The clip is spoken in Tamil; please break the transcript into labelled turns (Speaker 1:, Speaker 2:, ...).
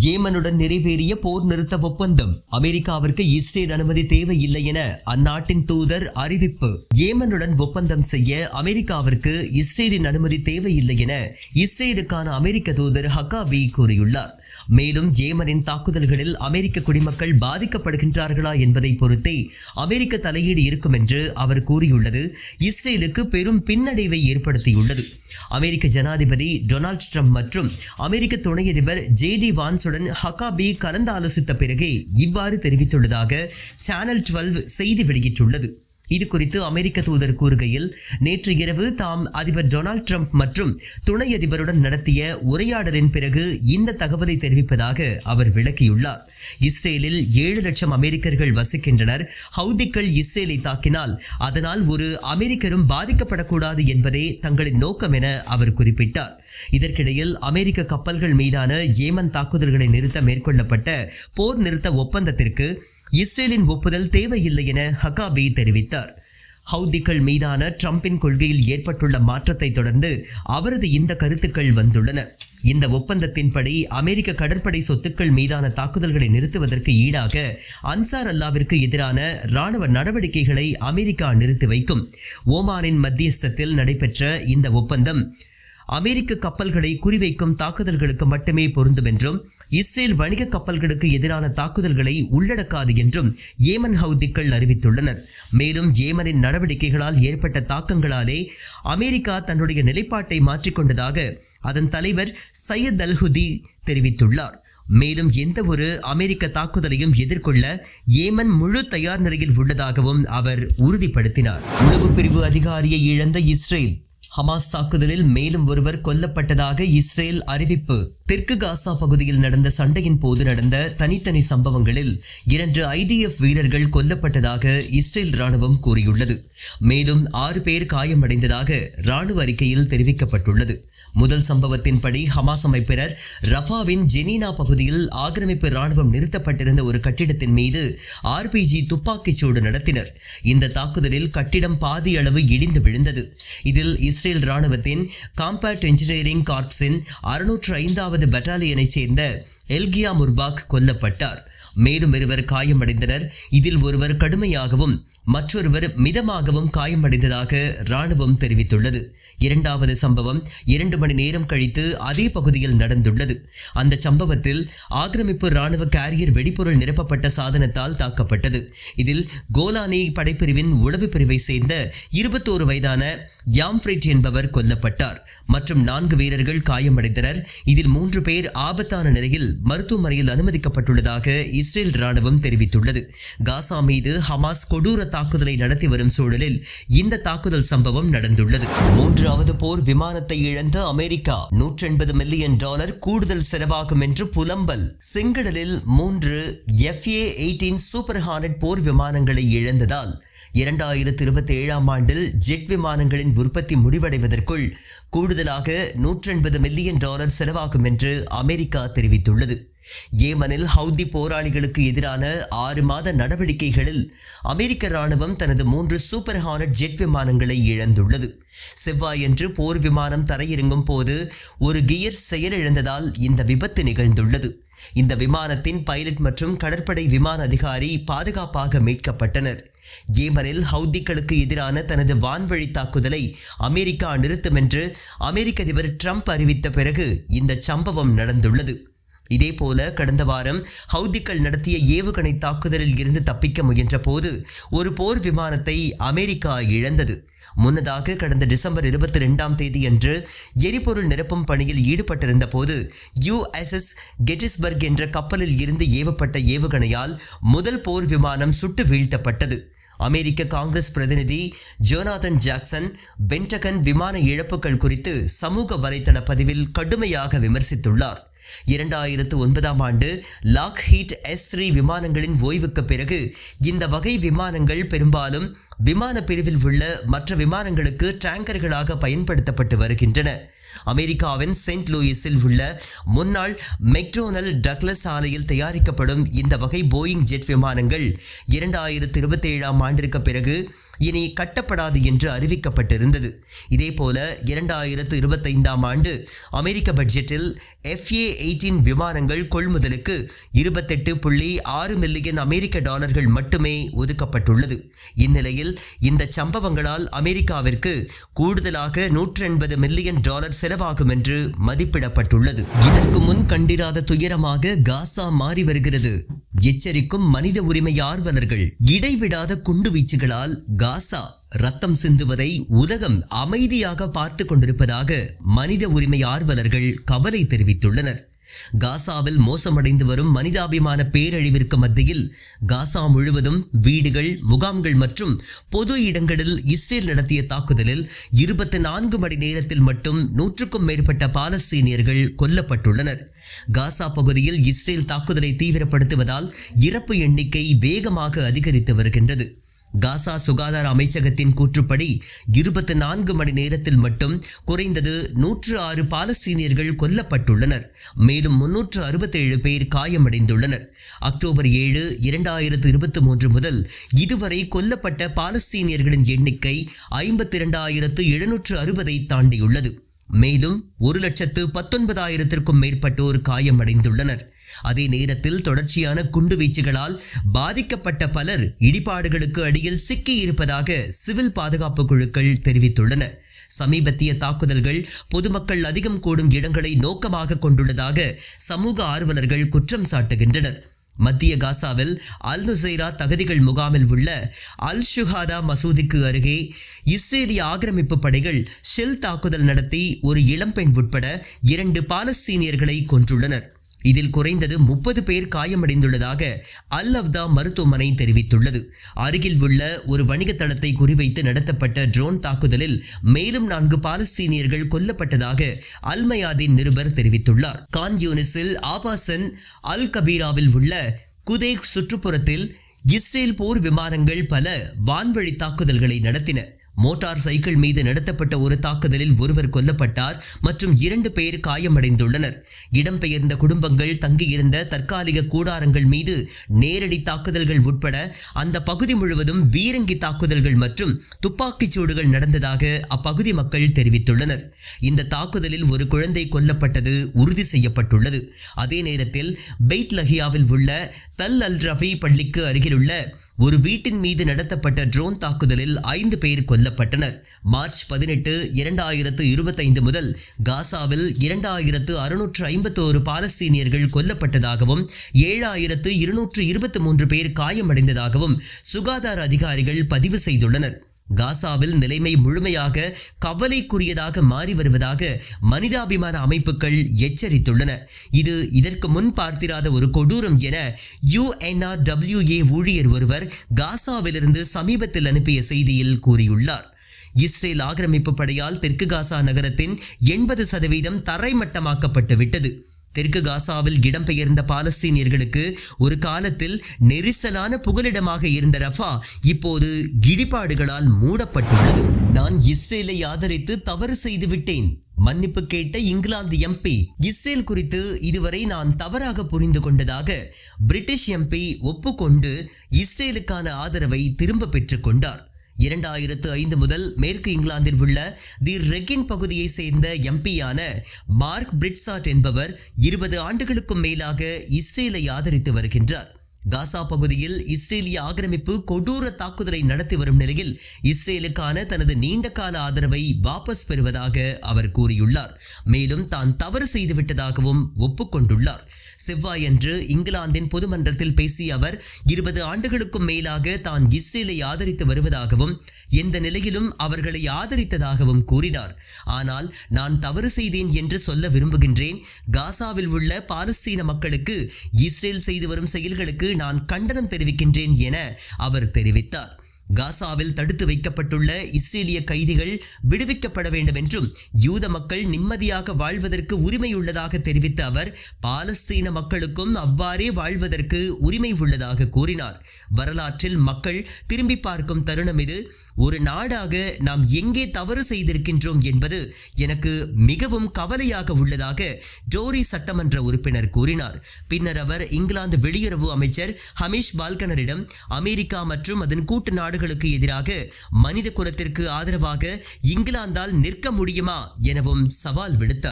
Speaker 1: ஏமனுடன் நிறைவேறிய போர் நிறுத்த ஒப்பந்தம். அமெரிக்காவிற்கு இஸ்ரேல் அனுமதி தேவையில்லை என அந்நாட்டின் தூதர் அறிவிப்பு. ஏமனுடன் ஒப்பந்தம் செய்ய அமெரிக்காவிற்கு இஸ்ரேலின் அனுமதி தேவையில்லை என இஸ்ரேலுக்கான அமெரிக்க தூதர் ஹக்காபி கூறியுள்ளார். மேலும் ஏமனின் தாக்குதல்களில் அமெரிக்க குடிமக்கள் பாதிக்கப்படுகின்றார்களா என்பதை பொறுத்தே அமெரிக்க தலையீடு இருக்கும் என்று அவர் கூறியுள்ளது இஸ்ரேலுக்கு பெரும் பின்னடைவை ஏற்படுத்தியுள்ளது. அமெரிக்க ஜனாதிபதி டொனால்ட் ட்ரம்ப் மற்றும் அமெரிக்க துணை அதிபர் JD வான்ஸுடன் ஹக்காபி கலந்தாலோசித்த பிறகே இவ்வாறு தெரிவித்துள்ளதாக சேனல் 12 செய்தி வெளியிட்டுள்ளது. இது குறித்து அமெரிக்க தூதர் கூறுகையில், நேற்று இரவு தாம் அதிபர் டொனால்ட் ட்ரம்ப் மற்றும் துணை அதிபருடன் நடத்திய உரையாடலின் பிறகு இந்த தகவலை தெரிவிப்பதாக அவர் விளக்கியுள்ளார். இஸ்ரேலில் 7 லட்சம் அமெரிக்கர்கள் வசிக்கின்றனர். ஹவுதிகள் இஸ்ரேலை தாக்கினால் அதனால் ஒரு அமெரிக்கரும் பாதிக்கப்படக்கூடாது என்பதே தங்களின் நோக்கம் என அவர் குறிப்பிட்டார். இதற்கிடையில் அமெரிக்க கப்பல்கள் மீதான ஏமன் தாக்குதல்களை நிறுத்த மேற்கொள்ளப்பட்ட போர் நிறுத்த ஒப்பந்தத்திற்கு இஸ்ரேலின் ஒப்புதல் தேவையில்லை என ஹக்காபி தெரிவித்தார். ஹவுதிகள் மீதான ட்ரம்பின் கொள்கையில் ஏற்பட்டுள்ள மாற்றத்தை தொடர்ந்து அவரது இந்த கருத்துக்கள் வந்துள்ளன. இந்த ஒப்பந்தத்தின்படி அமெரிக்க கடற்படை சொத்துக்கள் மீதான தாக்குதல்களை நிறுத்துவதற்கு ஈடாக அன்சார் அல்லாவிற்கு எதிரான இராணுவ நடவடிக்கைகளை அமெரிக்கா நிறுத்தி வைக்கும். ஓமானின் மத்தியஸ்தத்தில் நடைபெற்ற இந்த ஒப்பந்தம் அமெரிக்க கப்பல்களை குறிவைக்கும் தாக்குதல்களுக்கு மட்டுமே பொருந்தும் என்றும் இஸ்ரேல் வணிக கப்பல்களுக்கு எதிரான தாக்குதல்களை உள்ளடக்காது என்றும் ஏமன் ஹவுதிகள் அறிவித்துள்ளனர். மேலும் ஏமனின் நடவடிக்கைகளால் ஏற்பட்ட தாக்கங்களாலே அமெரிக்கா தன்னுடைய நிலைப்பாட்டை மாற்றிக்கொண்டதாக அதன் தலைவர் சையத் அல்-ஹுதி தெரிவித்துள்ளார். மேலும் எந்த ஒரு அமெரிக்க தாக்குதலையும் எதிர்கொள்ள ஏமன் முழு தயார் நிலையில் உள்ளதாகவும் அவர் உறுதிப்படுத்தினார். உளவு பிரிவு அதிகாரியை இழந்த இஸ்ரேல். ஹமாஸ் தாக்குதலில் மேலும் ஒருவர் கொல்லப்பட்டதாக இஸ்ரேல் அறிவிப்பு. தெற்கு காசா பகுதியில் நடந்த சண்டையின் போது நடந்த தனித்தனி சம்பவங்களில் 2 IDF வீரர்கள் கொல்லப்பட்டதாக இஸ்ரேல் ராணுவம் கூறியுள்ளது. மேலும் 6 பேர் காயமடைந்ததாக ராணுவ அறிக்கையில் தெரிவிக்கப்பட்டுள்ளது. முதல் சம்பவத்தின்படி ஹமாஸ் அமைப்பினர் ரஃபாவின் ஜெனீனா பகுதியில் ஆக்கிரமிப்பு ராணுவம் நிறுத்தப்பட்டிருந்த ஒரு கட்டிடத்தின் மீது RPG துப்பாக்கிச்சூடு நடத்தினர். இந்த தாக்குதலில் கட்டிடம் பாதி அளவு இடிந்து விழுந்தது. இதில் இஸ்ரேல் ராணுவத்தின் காம்பேக்ட் என்ஜினியரிங் கார்ப்ஸின் 605வது பட்டாலியனைச் சேர்ந்த எல்கியா முர்பாக் கொல்லப்பட்டார். மேலும் 2 காயமடைந்தனர். இதில் ஒருவர் கடுமையாகவும் மற்றொருவர் மிதமாகவும் காயமடைந்ததாக ராணுவம் தெரிவித்துள்ளது. 2வது சம்பவம் 2 மணி நேரம் கழித்து அதே பகுதியில் நடந்துள்ளது. அந்த சம்பவத்தில் ஆக்கிரமிப்பு ராணுவ கேரியர் வெடிபொருள் நிரப்பப்பட்ட சாதனத்தால் தாக்கப்பட்டது. இதில் கோலானி படைப்பிரிவின் உளவு பிரிவை சேர்ந்த 21 வயதான யாம்ஃப்ரிட் என்பவர் கொல்லப்பட்டார் மற்றும் 4 வீரர்கள் காயமடைந்தனர். இதில் 3 பேர் ஆபத்தான நிலையில் மருத்துவமனையில் அனுமதிக்கப்பட்டுள்ளதாக இஸ்ரேல் ராணுவம் தெரிவித்துள்ளது. காசா மீது ஹமாஸ் கொடூர தாக்குதலை நடத்தி வரும் சூழலில் இந்த தாக்குதல் சம்பவம் நடந்துள்ளது. 3வது போர் விமானத்தை இழந்த அமெரிக்கா. $180 மில்லியன் கூடுதல் செலவாகும் என்று புலம்பல். செங்கடலில் 3 FA-18 சூப்பர் ஹார்னட் போர் விமானங்களை இழந்ததால் 2027ஆம் ஆண்டில் ஜெட் விமானங்களின் உற்பத்தி முடிவடைவதற்குள் கூடுதலாக $180 மில்லியன் செலவாகும் என்று அமெரிக்கா தெரிவித்துள்ளது. ஏமனில் ஹவுதி போராளிகளுக்கு எதிரான 6 மாத நடவடிக்கைகளில் அமெரிக்க ராணுவம் தனது 3 சூப்பர் ஹார்னட் ஜெட் விமானங்களை இழந்துள்ளது. செவ்வாயன்று போர் விமானம் தரையிறங்கும் போது ஒரு கியர் செயலிழந்ததால் இந்த விபத்து நிகழ்ந்துள்ளது. இந்த விமானத்தின் பைலட் மற்றும் கடற்படை விமான அதிகாரி பாதுகாப்பாக மீட்கப்பட்டனர். ஏமனில் ஹவுதிகளுக்கு எதிரான தனது வான்வழி தாக்குதலை அமெரிக்கா நிறுத்தும் என்று அமெரிக்க அதிபர் ட்ரம்ப் அறிவித்த பிறகு இந்த சம்பவம் நடந்துள்ளது. இதேபோல கடந்த வாரம் ஹவுதிகள் நடத்திய ஏவுகணை தாக்குதலில் இருந்து தப்பிக்க முயன்ற போது ஒரு போர் விமானத்தை அமெரிக்கா இழந்தது. முன்னதாக கடந்த டிசம்பர் 22ஆம் தேதி அன்று எரிபொருள் நிரப்பும் பணியில் ஈடுபட்டிருந்த போது USS கெட்டிஸ்பர்க் என்ற கப்பலில் இருந்து ஏவப்பட்ட ஏவுகணையால் முதல் போர் விமானம் சுட்டு வீழ்த்தப்பட்டது. அமெரிக்க காங்கிரஸ் பிரதிநிதி ஜோனாதன் ஜாக்சன் பென்டகன் விமான இழப்புகள் குறித்து சமூக வலைதள பதிவில் கடுமையாக விமர்சித்துள்ளார். 2009ஆம் ஆண்டு லாக்ஹீட் S3 விமானங்களின் ஓய்வுக்கு பிறகு இந்த வகை விமானங்கள் பெரும்பாலும் விமான பிரிவில் உள்ள மற்ற விமானங்களுக்கு டேங்கர்களாக பயன்படுத்தப்பட்டு வருகின்றன. அமெரிக்காவின் செயின்ட் லூயிஸில் உள்ள முன்னாள் மெக்டோனல் டக்ளஸ் ஆலையில் தயாரிக்கப்படும் இந்த வகை போயிங் ஜெட் விமானங்கள் 2027ஆம் ஆண்டிற்கு பிறகு இனி கட்டப்படாது என்று அறிவிக்கப்பட்டிருந்தது. இதேபோல 2025ஆம் ஆண்டு அமெரிக்க பட்ஜெட்டில் FA-18 விமானங்கள் கொள்முதலுக்கு 28.6 மில்லியன் அமெரிக்க டாலர்கள் மட்டுமே ஒதுக்கப்பட்டுள்ளது. இந்நிலையில் இந்த சம்பவங்களால் அமெரிக்காவிற்கு கூடுதலாக 180 மில்லியன் டாலர் செலவாகும் என்று மதிப்பிடப்பட்டுள்ளது. இதற்கு முன் கண்டிராத துயரமாக காசா மாறி வருகிறது. எச்சரிக்கும் மனித உரிமை ஆர்வலர்கள். இடைவிடாத குண்டு வீச்சுகளால் காசா ரத்தம் சிந்துவதை உலகம் அமைதியாக பார்த்து கொண்டிருப்பதாக மனித உரிமை ஆர்வலர்கள் கவலை தெரிவித்துள்ளனர். காசாவில் மோசமடைந்து வரும் மனிதாபிமான பேரழிவிற்கு மத்தியில் காசா முழுவதும் வீடுகள், முகாம்கள் மற்றும் பொது இடங்களில் இஸ்ரேல் நடத்திய தாக்குதலில் 24 மணி நேரத்தில் மட்டும் 100க்கும் மேற்பட்ட பாலஸ்தீனியர்கள் கொல்லப்பட்டுள்ளனர். காசா பகுதியில் இஸ்ரேல் தாக்குதலை தீவிரப்படுத்துவதால் இறப்பு எண்ணிக்கை வேகமாக அதிகரித்து வருகின்றது. காசா சுகாதார அமைச்சகத்தின் கூற்றுப்படி 24 மணி நேரத்தில் மட்டும் குறைந்தது 106 பாலஸ்தீனியர்கள் கொல்லப்பட்டுள்ளனர். மேலும் 367 பேர் காயமடைந்துள்ளனர். அக்டோபர் 7, 2023 முதல் இதுவரை கொல்லப்பட்ட பாலஸ்தீனியர்களின் எண்ணிக்கை 52,760 தாண்டியுள்ளது. மேலும் 1,19,000க்கும் மேற்பட்டோர் காயமடைந்துள்ளனர். அதே நேரத்தில் தொடர்ச்சியான குண்டுவீச்சுகளால் பாதிக்கப்பட்ட பலர் இடிபாடுகளுக்கு அடியில் சிக்கி இருப்பதாக சிவில் பாதுகாப்பு குழுக்கள் தெரிவித்துள்ளன. சமீபத்திய தாக்குதல்கள் பொதுமக்கள் அதிகம் கூடும் இடங்களை நோக்கமாக கொண்டுள்ளதாக சமூக ஆர்வலர்கள் குற்றம் சாட்டுகின்றனர். மத்திய காசாவில் அல் நுசைரா தகுதிகள் முகாமில் உள்ள அல் ஷுஹாதா மசூதிக்கு அருகே இஸ்ரேலிய ஆக்கிரமிப்பு படைகள் ஷெல் தாக்குதல் நடத்தி ஒரு இளம்பெண் உட்பட 2 பாலஸ்தீனியர்களை கொன்றுள்ளனர். இதில் குறைந்தது 30 பேர் காயமடைந்துள்ளதாக அல் அவ்தா மருத்துவமனை தெரிவித்துள்ளது. அருகில் உள்ள ஒரு வணிக தளத்தை குறிவைத்து நடத்தப்பட்ட ட்ரோன் தாக்குதலில் மேலும் 4 பாலஸ்தீனியர்கள் கொல்லப்பட்டதாக அல் மயாதின் நிருபர் தெரிவித்துள்ளார். கான் யூனிஸில் ஆபாசன் அல் கபீராவில் உள்ள குதேக் சுற்றுப்புறத்தில் இஸ்ரேல் போர் விமானங்கள் பல வான்வழி தாக்குதல்களை நடத்தின. மோட்டார் சைக்கிள் மீது நடத்தப்பட்ட ஒரு தாக்குதலில் ஒருவர் கொல்லப்பட்டார் மற்றும் 2 பேர் காயமடைந்துள்ளனர். இடம்பெயர்ந்த குடும்பங்கள் தங்கியிருந்த தற்காலிக கூடாரங்கள் மீது நேரடி தாக்குதல்கள் உட்பட அந்த பகுதி முழுவதும் பீரங்கி தாக்குதல்கள் மற்றும் துப்பாக்கிச் சூடுகள் நடந்ததாக அப்பகுதி மக்கள் தெரிவித்துள்ளனர். இந்த தாக்குதலில் ஒரு குழந்தை கொல்லப்பட்டது உறுதி செய்யப்பட்டுள்ளது. அதே நேரத்தில் பெய்ட் லஹியாவில் உள்ள தல் அல் ரஃபி பள்ளிக்கு அருகிலுள்ள ஒரு வீட்டின் மீது நடத்தப்பட்ட ட்ரோன் தாக்குதலில் 5 பேர் கொல்லப்பட்டனர். மார்ச் 18, 2025 முதல் காசாவில் 2651 பாலஸ்தீனியர்கள் கொல்லப்பட்டதாகவும் 7223 பேர் காயமடைந்ததாகவும் சுகாதார அதிகாரிகள் பதிவு செய்துள்ளனர். காசாவில் நிலைமை முழுமையாக கவலைக்குரியதாக மாறி வருவதாக மனிதாபிமான அமைப்புகள் எச்சரித்துள்ளன. இது இதற்கு முன் பார்த்திராத ஒரு கொடூரம் என UNRWA ஊழியர் ஒருவர் காசாவிலிருந்து சமீபத்தில் அனுப்பிய செய்தியில் கூறியுள்ளார். இஸ்ரேல் ஆக்கிரமிப்பு படையால் தெற்கு காசா நகரத்தின் 80% தரைமட்டமாக்கப்பட்டு விட்டது. தெற்கு காசாவில் இடம்பெயர்ந்த பாலஸ்தீனியர்களுக்கு ஒரு காலத்தில் நெரிசலான புகலிடமாக இருந்த ரஃபா இப்போது இடிபாடுகளால் மூடப்பட்டுள்ளது. நான் இஸ்ரேலை ஆதரித்து தவறு செய்து விட்டேன். மன்னிப்பு கேட்ட இங்கிலாந்து MP. இஸ்ரேல் குறித்து இதுவரை நான் தவறாக புரிந்து கொண்டதாக பிரிட்டிஷ் MP ஒப்புக்கொண்டு இஸ்ரேலுக்கான ஆதரவை திரும்ப பெற்றுக் கொண்டார். 2005 முதல் மேற்கு இங்கிலாந்தில் உள்ள தி ரெகின் பகுதியை சேர்ந்த MP-யான மார்க் பிரிட்சாட் என்பவர் 20 ஆண்டுகளுக்கும் மேலாக இஸ்ரேலை ஆதரித்து வருகின்றார். காசா பகுதியில் இஸ்ரேலிய ஆக்கிரமிப்பு கொடூர தாக்குதலை நடத்தி வரும் நிலையில் இஸ்ரேலுக்கான தனது நீண்ட கால ஆதரவை வாபஸ் பெறுவதாக அவர் கூறியுள்ளார். மேலும் தான் தவறு செய்துவிட்டதாகவும் ஒப்புக்கொண்டுள்ளார். செவ்வாயன்று இங்கிலாந்தின் பொதுமன்றத்தில் பேசிய அவர் 20 ஆண்டுகளுக்கும் மேலாக தான் இஸ்ரேலை ஆதரித்து வருவதாகவும் எந்த நிலையிலும் அவர்களை ஆதரித்ததாகவும் கூறினார். ஆனால் நான் தவறு செய்தேன் என்று சொல்ல விரும்புகின்றேன். காசாவில் உள்ள பாலஸ்தீன மக்களுக்கு இஸ்ரேல் செய்து வரும் செயல்களுக்கு நான் கண்டனம் தெரிவிக்கின்றேன் என அவர் தெரிவித்தார். காசாவில் தடுத்து வைக்கப்பட்டுள்ள இஸ்ரேலிய கைதிகள் விடுவிக்கப்பட வேண்டும் என்றும் யூத மக்கள் நிம்மதியாக வாழ்வதற்கு உரிமை உள்ளதாக தெரிவித்த அவர் பாலஸ்தீன மக்களுக்கும் அவ்வாறே வாழ்வதற்கு உரிமை உள்ளதாக கூறினார். வரலாற்றில் மக்கள் திரும்பி பார்க்கும் தருணம் இது. ஒரு நாடாக நாம் எங்கே தவறு செய்திருக்கின்றோம் என்பது எனக்கு மிகவும் கவலையாக உள்ளதாக டோரி சட்டமன்ற உறுப்பினர் கூறினார். பின்னர் அவர் இங்கிலாந்து வெளியுறவு அமைச்சர் ஹமீஷ் பால்கனரிடம் அமெரிக்கா மற்றும் அதன் கூட்டு நாடுகளுக்கு எதிராக மனித குலத்திற்கு ஆதரவாக இங்கிலாந்தால் நிற்க முடியுமா எனவும் சவால் விடுத்தார்.